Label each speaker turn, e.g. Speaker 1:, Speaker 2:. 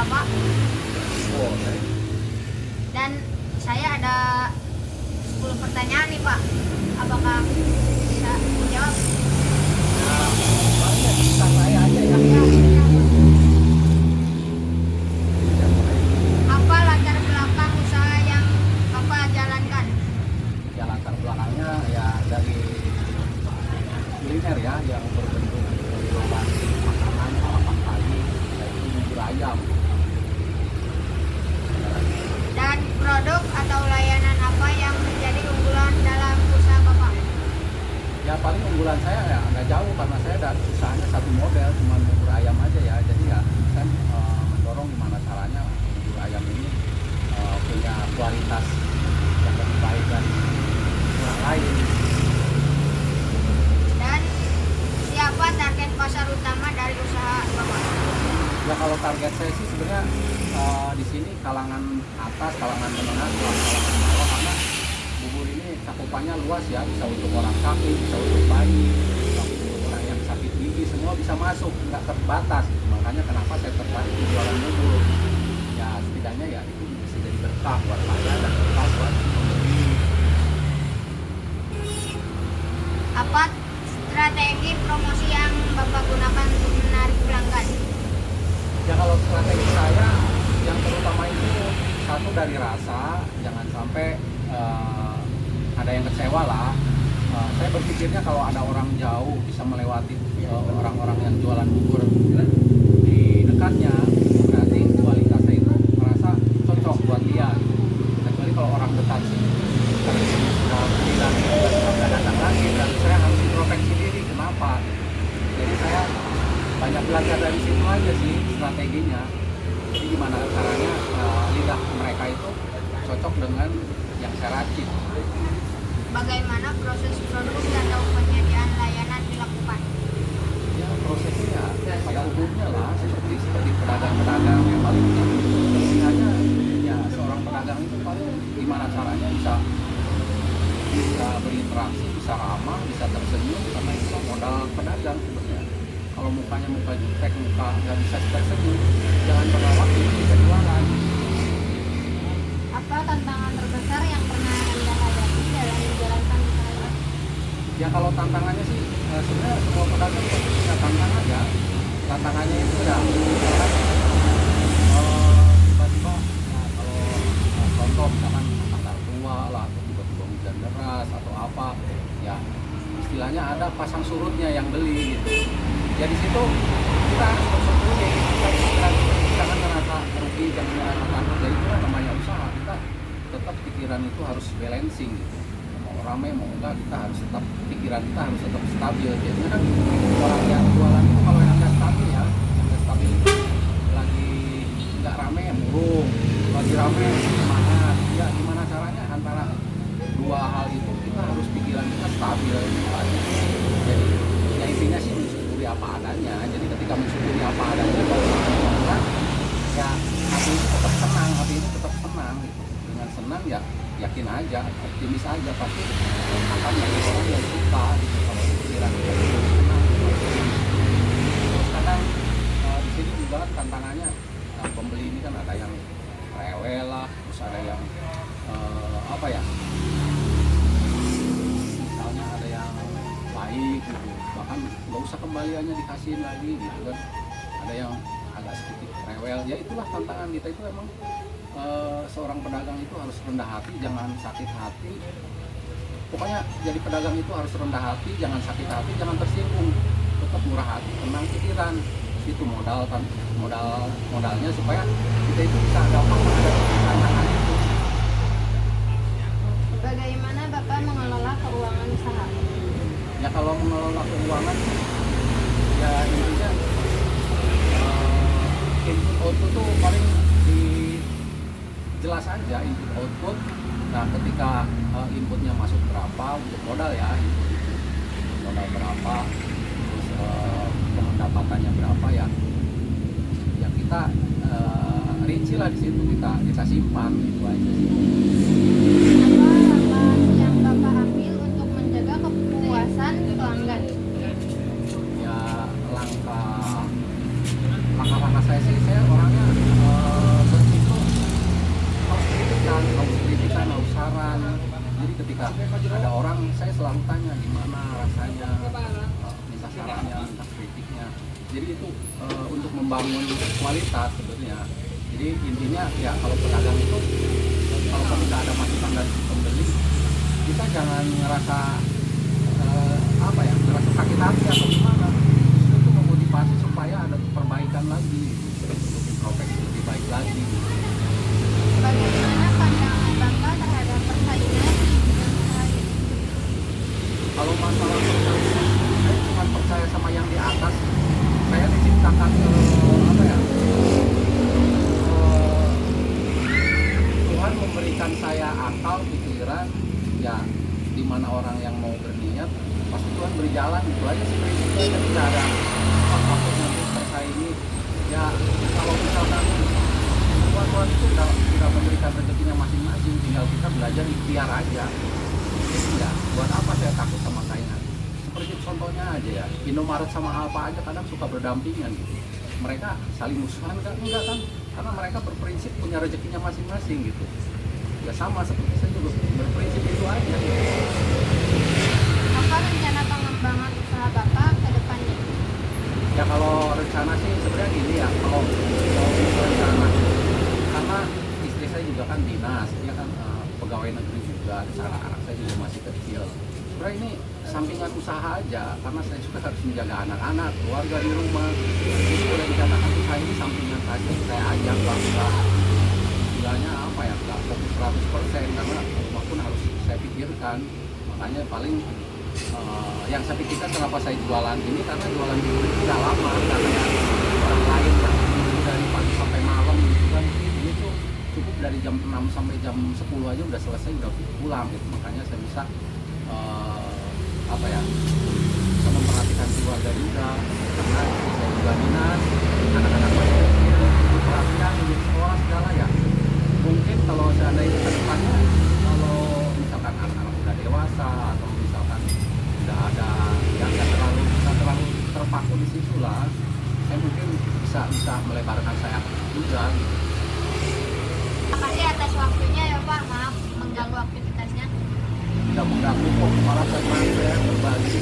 Speaker 1: Bapak.
Speaker 2: Boleh.
Speaker 1: Dan saya ada 10 pertanyaan nih Pak. Apakah bisa menjawab?
Speaker 2: Nah, paling ya bisa saya aja ya.
Speaker 1: Apa latar belakang usaha yang Bapak jalankan?
Speaker 2: Ya latar belakangnya ya dari kuliner ya yang berbentuk jualan makanan sarapan pagi yaitu bubur ayam.
Speaker 1: Dan produk atau layanan apa yang menjadi unggulan dalam usaha Bapak?
Speaker 2: Ya paling unggulan saya ya nggak jauh karena saya dari usahanya satu model cuma bubur ayam aja ya. Jadi ya saya mendorong gimana caranya bubur ayam ini punya kualitas yang lebih baik dari orang lain.
Speaker 1: Dan siapa target pasar utama dari usaha Bapak?
Speaker 2: Ya kalau target saya sih sebenarnya di sini kalangan atas, kalangan menengah, kalangan bawah karena bubur ini cakupannya luas ya, bisa untuk orang sakit, bisa untuk bayi, bisa untuk orang yang sakit gigi, semua bisa masuk, nggak terbatas. Makanya kenapa saya tertarik di jualan bubur. Ya setidaknya ya itu bisa jadi berkah buat saya dan berkah buat pembeli.
Speaker 1: Apa strategi promosi yang Bapak gunakan untuk menarik pelanggan?
Speaker 2: Ya kalau strategi saya yang terutama itu satu dari rasa, jangan sampai ada yang kecewa lah. Saya berpikirnya kalau ada orang jauh bisa melewati orang-orang yang jualan bubur di dekatnya, berarti kualitasnya itu merasa cocok buat dia. Kecuali kalau orang dekat sih, beli lagi nggak datang lagi, dan saya harus introspeksi diri kenapa. Jadi saya banyak belajar dari situ aja sih strateginya. Jadi gimana caranya lidah mereka itu cocok dengan yang saya racik.
Speaker 1: Bagaimana proses produksi atau penyediaan layanan dilakukan?
Speaker 2: Ya prosesnya pada umumnya lah seperti pedagang-pedagang yang paling pentingnya ya seorang pedagang itu paling gimana caranya bisa berinteraksi, bisa ramah, bisa tersenyum, karena itu modal pedagang sebenarnya. Kalau mukanya muka jutek, muka nggak bisa tersenyum, jangan berlawak itu bisa jualan.
Speaker 1: Apa tantangan terbesar yang pernah Anda hadapi dalam menjalankan usaha?
Speaker 2: Ya kalau tantangannya sih sebenarnya semua pedagang pasti punya tantangan ya. Tantangannya itu ya misalkan tiba-tiba ya, kalau contoh misalkan tanggal tua lah atau tiba-tiba hujan deras atau apa ya istilahnya ada pasang surutnya yang beli gitu. Ya di situ kita harus bersembunyi, jangan ngerasa rugi, jangan ngerasa takut. Ya itulah namanya usaha, kita tetap pikiran itu harus balancing gitu. Mau rame mau enggak kita harus tetap pikiran kita harus tetap stabil. Biasanya kan orang yang jualan itu kalau yang nggak stabil ya, nggak stabil itu lagi nggak rame murung, lagi rame semangat. Ya gimana caranya antara dua hal itu kita harus pikiran kita stabil gitu aja. Jadi ya intinya sih mensyukuri apa adanya. Jadi ketika mensyukuri apa adanya kalau orang ya hati ini tetap senang, hati ini tetap senang gitu. Dengan senang ya yakin aja, optimis aja pasti akan banyak orang yang suka gitu kalau pikiran kita senang. Terus kadang di sini juga tantangannya pembeli ini kan ada yang rewel lah, terus ada yang apa ya? Misalnya ada yang baik gitu, bahkan nggak usah kembaliannya dikasihin lagi gitu kan. Ada yang agak sedikit rewel, ya itulah tantangan kita itu emang seorang pedagang itu harus rendah hati, jangan sakit hati. Pokoknya jadi pedagang itu harus rendah hati, jangan sakit hati, jangan tersinggung, tetap murah hati, tenang pikiran. Itu modalnya supaya kita itu bisa gampang menghadapi tantangan itu.
Speaker 1: Bagaimana Bapak mengelola keuangan usaha?
Speaker 2: Ya kalau mengelola keuangan ya intinya input output tuh paling jelas aja input output. Nah ketika inputnya masuk berapa untuk modal ya, modal berapa, terus pendapatannya berapa ya kita rinci lah di situ, kita simpan itu aja sih.
Speaker 1: Apa langkah yang Bapak ambil untuk menjaga kepuasan pelanggan?
Speaker 2: Ya langkah saya sih, saya orangnya membangun kualitas sebenarnya. Jadi intinya ya kalau pedagang itu kalau kita ada masukan dari pembeli, kita jangan ngerasa ngerasa sakit hati atau gimana. Justru itu memotivasi supaya ada perbaikan lagi, untuk progres lebih baik lagi.
Speaker 1: Bagaimana pandangan Bapak terhadap persaingan di bidang usaha ini?
Speaker 2: Kalau masalah persaingan, saya cuma percaya sama yang di atas. Saya diciptakan Tuhan memberikan saya akal, pikiran, ya di mana orang yang mau berniat pasti Tuhan beri jalan, itu aja sih prinsipnya. Tidak ada apapun yang tersaingi. Ya kalau misalkan Tuhan itu sudah memberikan rezekinya masing-masing, tinggal kita belajar ikhtiar aja. Ya buat apa saya takut sama saingan? Seperti contohnya aja ya, Indomaret sama Alfa aja kadang suka berdampingan gitu. Mereka saling musuhan enggak kan? Karena mereka berprinsip punya rezekinya masing-masing gitu. Ya sama seperti saya juga berprinsip itu aja gitu.
Speaker 1: Apa rencana pengembangan usaha Bapak ke depannya?
Speaker 2: Ya kalau rencana sih sebenarnya gini ya, kalau rencana, karena istri saya juga kan dinas, dia kan pegawai negeri juga, di sana anak saya juga masih kecil. Sebenarnya ini sampingan usaha aja, karena saya juga harus menjaga anak-anak, keluarga di rumah. Jadi boleh dikatakan usaha ini sampingan saja, saya ajak bangsa. Istilahnya apa ya, nggak fokus 100%, karena rumah pun harus saya pikirkan. Makanya paling yang saya pikirkan kenapa saya jualan ini, karena jualan di rumah itu udah lama, nggak kayak orang lain yang dari pagi sampai malam gitu kan. Ini tuh cukup dari jam 6 sampai jam 10 aja udah selesai, udah pulang gitu. Makanya saya bisa bisa memperhatikan keluarga juga, karena saya juga dinas, anak-anak masih kecil, perhatian di sekolah segala ya. Mungkin kalau seandainya ke depannya, kalau misalkan anak-anak sudah dewasa atau misalkan sudah ada yang nggak terlalu terpaku di situ lah, saya mungkin bisa melebarkan sayap juga gitu.
Speaker 1: Terima kasih atas waktunya ya Pak, maaf mengganggu aktivitasnya.
Speaker 2: Tidak mengganggu kok, malah saya berbagi.